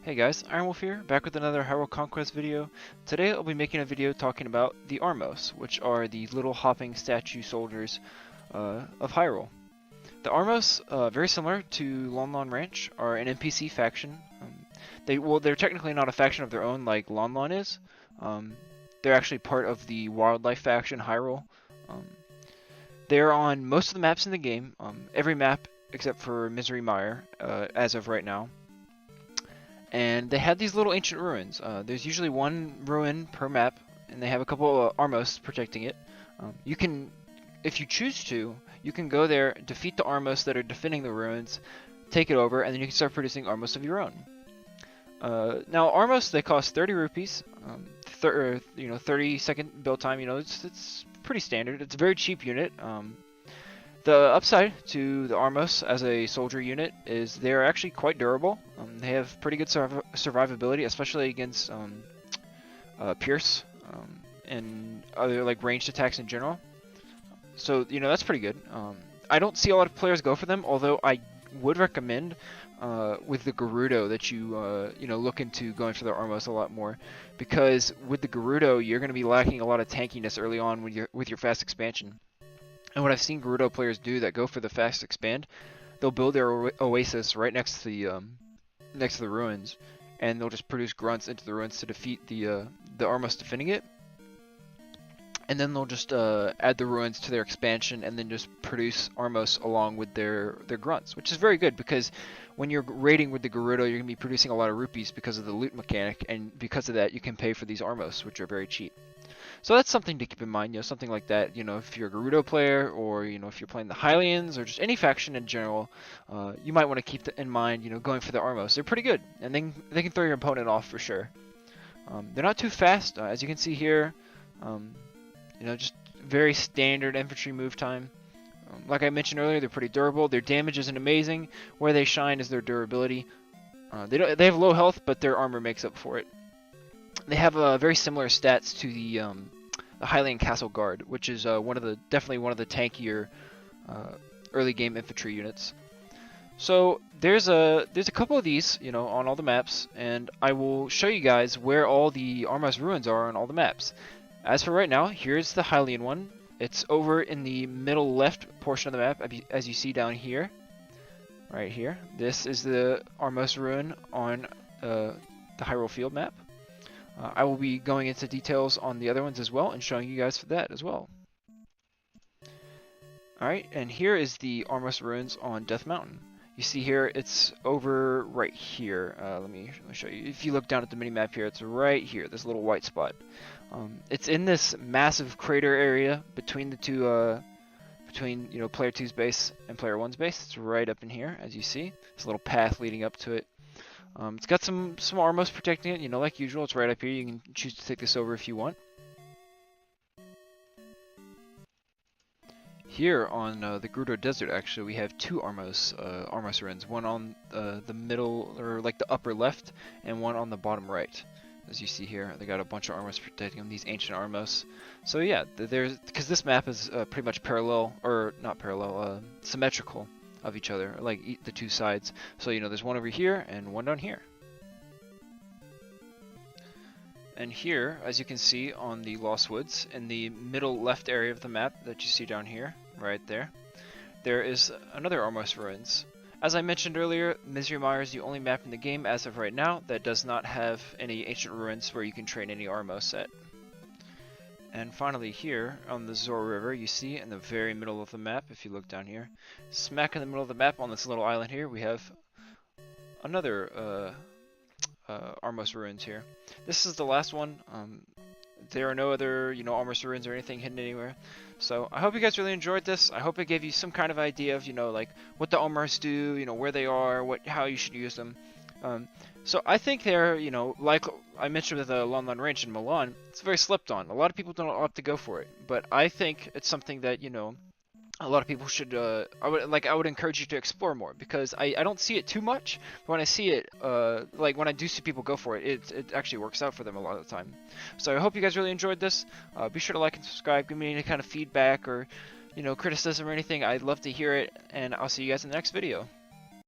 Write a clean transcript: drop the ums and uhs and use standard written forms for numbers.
Hey guys, Ironwolf here, back with another Hyrule Conquest video. Today I'll be making a video talking about the Armos, which are the little hopping statue soldiers of Hyrule. The Armos, very similar to Lon Lon Ranch, are an NPC faction. They're technically not a faction of their own like Lon Lon is. They're actually part of the wildlife faction Hyrule. They're on most of the maps in the game, every map except for Misery Mire, as of right now. And they have these little ancient ruins. There's usually one ruin per map, and they have a couple of Armos protecting it. You can, if you choose to, you can go there, defeat the Armos that are defending the ruins, take it over, and then you can start producing Armos of your own. Now Armos, they cost 30 rupees, 30-second build time. It's pretty standard. It's a very cheap unit. The upside to the Armos as a soldier unit is they're actually quite durable. They have pretty good survivability, especially against Pierce and other like ranged attacks in general. So that's pretty good. I don't see a lot of players go for them, although I would recommend with the Gerudo that you look into going for the Armos a lot more, because with the Gerudo you're going to be lacking a lot of tankiness early on with your fast expansion. And what I've seen Gerudo players do that go for the fast expand, they'll build their oasis right next to the ruins, and they'll just produce grunts into the ruins to defeat the Armos defending it. And then they'll just add the ruins to their expansion, and then just produce Armos along with their grunts, which is very good because when you're raiding with the Gerudo, you're gonna be producing a lot of rupees because of the loot mechanic, and because of that, you can pay for these Armos, which are very cheap. So that's something to keep in mind, something like that, if you're a Gerudo player, or, if you're playing the Hylians, or just any faction in general, you might want to keep in mind, going for the Armos. They're pretty good, and they can throw your opponent off for sure. They're not too fast, as you can see here, just very standard infantry move time. Like I mentioned earlier, they're pretty durable, their damage isn't amazing, where they shine is their durability. They have low health, but their armor makes up for it. They have very similar stats to the Hylian Castle Guard, which is definitely one of the tankier early game infantry units. So there's a couple of these, on all the maps, and I will show you guys where all the Armos ruins are on all the maps. As for right now, here's the Hylian one. It's over in the middle left portion of the map, as you see down here, right here. This is the Armos ruin on the Hyrule Field map. I will be going into details on the other ones as well and showing you guys for that as well. Alright, and here is the Armos ruins on Death Mountain. You see here, it's over right here. Let me show you. If you look down at the mini-map here, it's right here, this little white spot. It's in this massive crater area between the two, between player 2's base and player 1's base. It's right up in here, as you see. There's a little path leading up to it. It's got some Armos protecting it, like usual. It's right up here. You can choose to take this over if you want. Here on the Gerudo Desert, actually, we have two Armos ruins. One on the middle, or like the upper left, and one on the bottom right. As you see here, they got a bunch of Armos protecting them, these ancient Armos. So yeah, because this map is pretty much parallel, or not parallel, symmetrical of each other, like the two sides. So there's one over here and one down here. And here, as you can see on the Lost Woods, in the middle left area of the map that you see down here, right there, there is another Armos ruins. As I mentioned earlier, Misery Mire is the only map in the game as of right now that does not have any ancient ruins where you can train any Armos at. And finally here, on the Zor River, you see in the very middle of the map, if you look down here, smack in the middle of the map on this little island here, we have another Armos ruins here. This is the last one. There are no other, Armos ruins or anything hidden anywhere. So I hope you guys really enjoyed this. I hope it gave you some kind of idea of, like what the Armos do, where they are, how you should use them. So I think they're, like I mentioned with Lon Lon Ranch in Milan, it's very slept on. A lot of people don't opt to go for it, but I think it's something that, a lot of people should, I would encourage you to explore more, because I don't see it too much, but when I see it, like when I do see people go for it, it actually works out for them a lot of the time. So I hope you guys really enjoyed this. Be sure to like and subscribe, give me any kind of feedback or, criticism or anything. I'd love to hear it, and I'll see you guys in the next video.